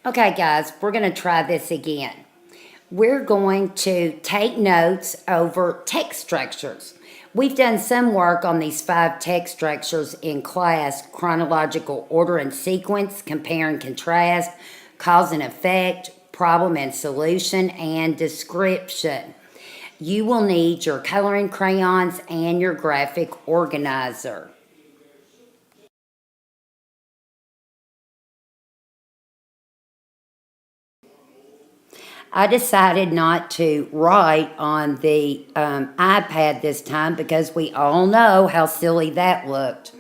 Okay, guys, we're going to try this again. We're going to take notes over text structures. We've done some work on these 5 text structures in class: chronological order and sequence, compare and contrast, cause and effect, problem and solution, and description. You will need your coloring crayons and your graphic organizer. I decided not to write on the iPad this time because we all know how silly that looked.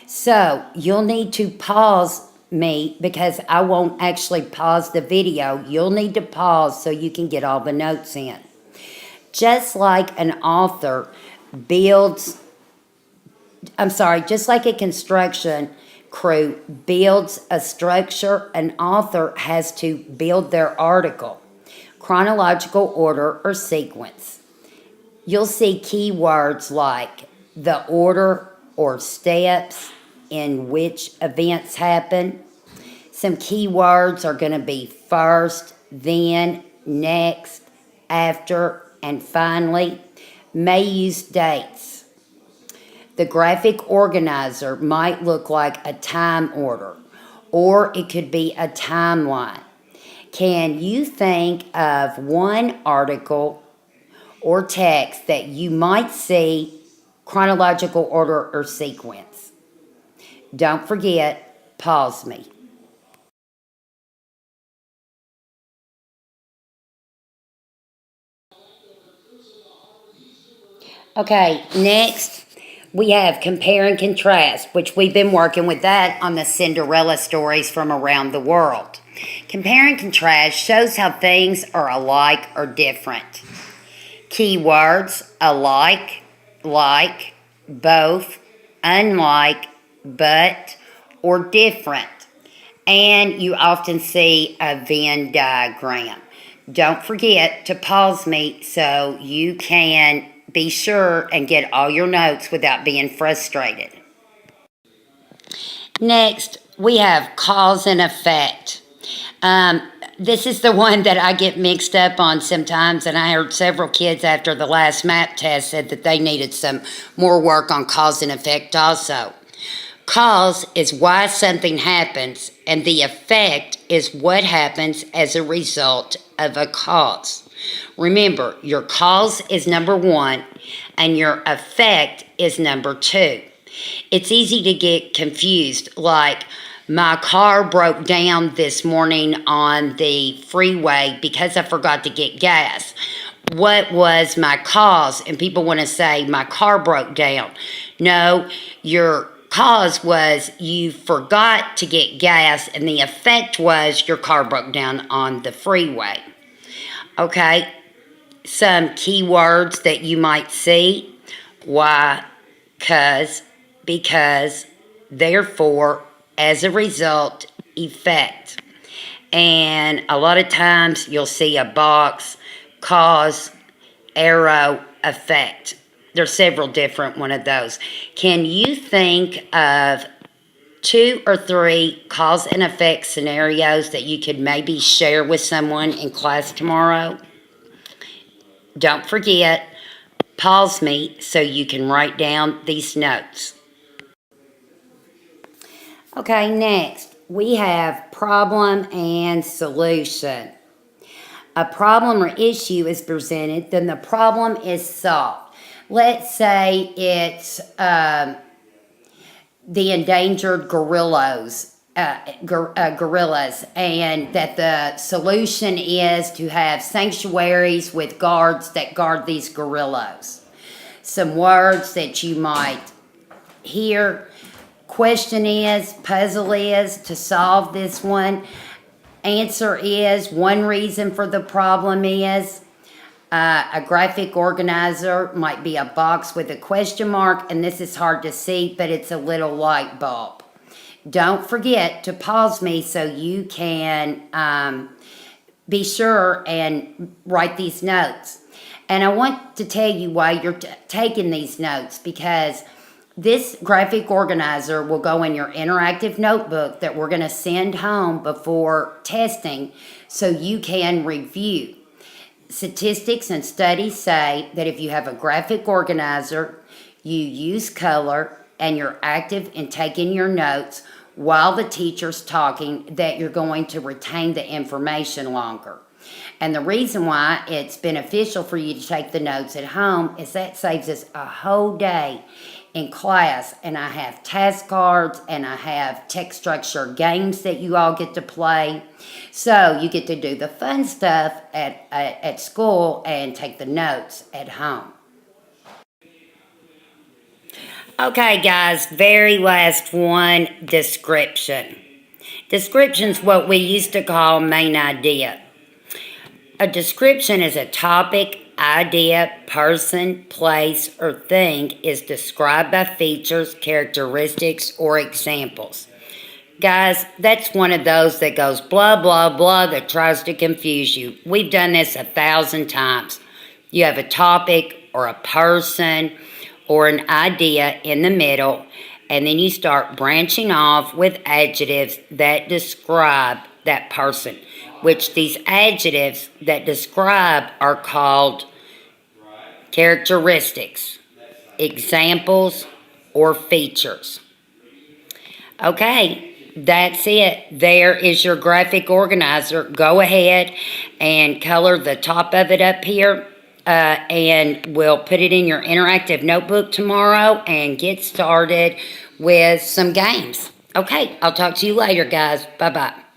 So you'll need to pause me because I won't actually pause the video. You'll need to pause so you can get all the notes in. Just like an author just like a construction crew builds a structure, an author has to build their article. Chronological order or sequence. You'll see keywords like the order or steps in which events happen. Some keywords are going to be first, then, next, after, and finally. May use dates. The graphic organizer might look like a time order, or it could be a timeline. Can you think of one article or text that you might see chronological order or sequence? Don't forget, pause me. Okay, next we have compare and contrast, which we've been working with that on the Cinderella stories from around the world. Compare and contrast shows how things are alike or different. Keywords: alike, like, both, unlike, but, or different. And you often see a Venn diagram. Don't forget to pause me so you can be sure and get all your notes without being frustrated. Next, we have cause and effect. This is the one that I get mixed up on sometimes, and I heard several kids after the last map test said that they needed some more work on cause and effect also. Cause is why something happens, and the effect is what happens as a result of a cause. Remember, your cause is number 1, and your effect is number 2. It's easy to get confused, like, my car broke down this morning on the freeway because I forgot to get gas. What was my cause? And people want to say, my car broke down. No, your cause was you forgot to get gas, and the effect was your car broke down on the freeway. Okay, some keywords that you might see: why, cause, because, therefore, as a result, effect. And a lot of times you'll see a box: cause, arrow, effect. There's several different one of those. Can you think of 2 or 3 cause and effect scenarios that you could maybe share with someone in class tomorrow? Don't forget, pause me so you can write down these notes. Okay, next we have problem and solution. A problem or issue is presented, then the problem is solved. Let's say it's the endangered gorillas, and that the solution is to have sanctuaries with guards that guard these gorillas. Some words that you might hear: question is, puzzle is, to solve this one. Answer is, one reason for the problem is. A graphic organizer might be a box with a question mark, and this is hard to see, but it's a little light bulb. Don't forget to pause me so you can be sure and write these notes. And I want to tell you why you're taking these notes, because This graphic organizer will go in your interactive notebook that we're going to send home before testing so you can review. Statistics and studies say that if you have a graphic organizer, you use color, and you're active in taking your notes while the teacher's talking, that you're going to retain the information longer. And the reason why it's beneficial for you to take the notes at home is that saves us a whole day in class. And I have task cards and I have text structure games that you all get to play. So you get to do the fun stuff at school and take the notes at home. Okay, guys, very last one, description. Description's what we used to call main idea. A description is a topic, idea, person, place, or thing is described by features, characteristics, or examples. Guys, that's one of those that goes blah, blah, blah that tries to confuse you. We've done this 1,000 times. You have a topic or a person or an idea in the middle, and then you start branching off with adjectives that describe that person, which these adjectives that describe are called characteristics, examples, or features. Okay, that's it. There is your graphic organizer. Go ahead and color the top of it up here. And we'll put it in your interactive notebook tomorrow and get started with some games. Okay, I'll talk to you later, guys. Bye-bye.